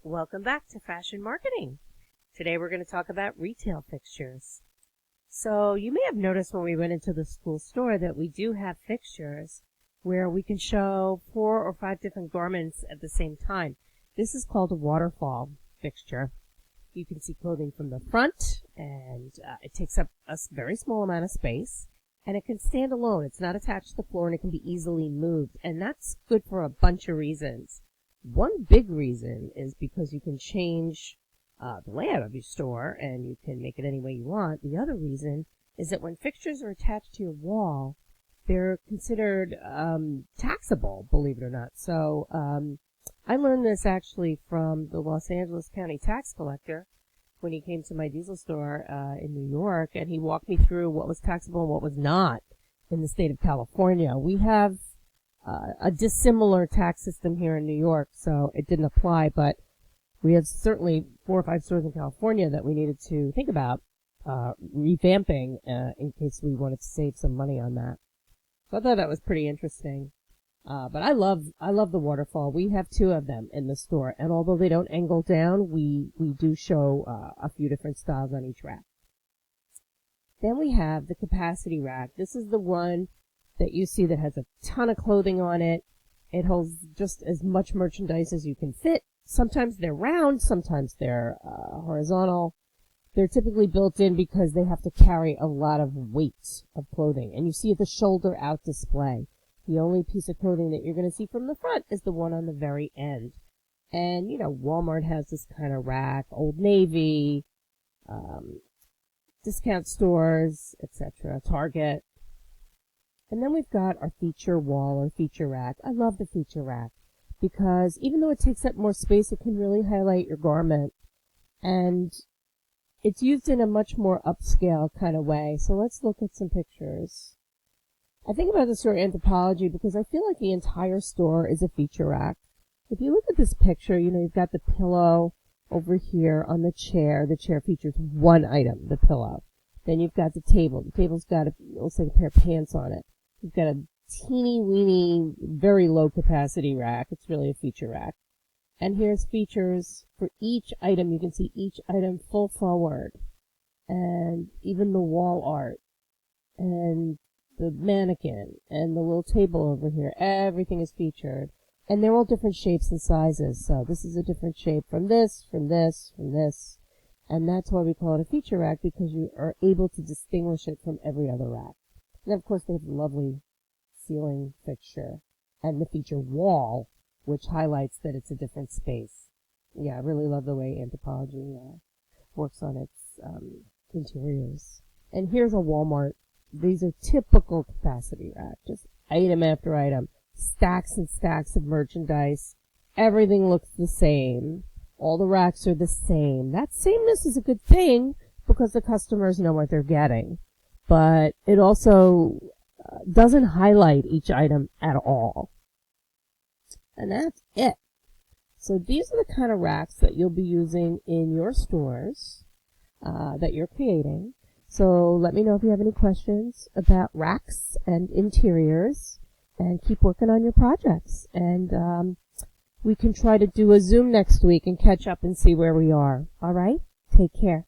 Welcome back to Fashion Marketing. Today we're going to talk about retail fixtures. So you may have noticed when we went into the school store that we do have fixtures where we can show 4 or 5 different garments at the same time. This is called a waterfall fixture. You can see clothing from the front, and it takes up a very small amount of space, and it can stand alone. It's not attached to the floor, and it can be easily moved, and that's good for a bunch of reasons. One big reason is because you can change the layout of your store, and you can make it any way you want. The other reason is that when fixtures are attached to your wall, they're considered taxable, believe it or not. So I learned this actually from the Los Angeles County tax collector when he came to my diesel store in New York, and he walked me through what was taxable and what was not in the state of California. We have a dissimilar tax system here in New York, so it didn't apply, but we have certainly 4 or 5 stores in California that we needed to think about revamping in case we wanted to save some money on that. So I thought that was pretty interesting. But I love the waterfall. We have 2 of them in the store, and although they don't angle down, we do show a few different styles on each rack. Then we have the capacity rack. This is the one that you see that has a ton of clothing on it. It holds just as much merchandise as you can fit. Sometimes they're round, sometimes they're horizontal. They're typically built in because they have to carry a lot of weight of clothing. And you see the shoulder out display. The only piece of clothing that you're going to see from the front is the one on the very end. And, you know, Walmart has this kind of rack, Old Navy, discount stores, etc., Target. And then we've got our feature wall or feature rack. I love the feature rack because even though it takes up more space, it can really highlight your garment. And it's used in a much more upscale kind of way. So let's look at some pictures. I think about the store Anthropologie because I feel like the entire store is a feature rack. If you look at this picture, you know, you've got the pillow over here on the chair. The chair features one item, the pillow. Then you've got the table. The table's got, looks like a pair of pants on it. You've got a teeny weeny, very low capacity rack. It's really a feature rack. And here's features for each item. You can see each item full forward. And even the wall art. And the mannequin. And the little table over here. Everything is featured. And they're all different shapes and sizes. So this is a different shape from this, from this, from this. And that's why we call it a feature rack, because you are able to distinguish it from every other rack. And of course, they have a lovely ceiling fixture and the feature wall, which highlights that it's a different space. Yeah, I really love the way Anthropologie works on its interiors. And here's a Walmart. These are typical capacity rack, just item after item, stacks and stacks of merchandise. Everything looks the same. All the racks are the same. That sameness is a good thing because the customers know what they're getting. But it also doesn't highlight each item at all. And that's it. So these are the kind of racks that you'll be using in your stores that you're creating. So let me know if you have any questions about racks and interiors, and keep working on your projects. And we can try to do a Zoom next week and catch up and see where we are. All right? Take care.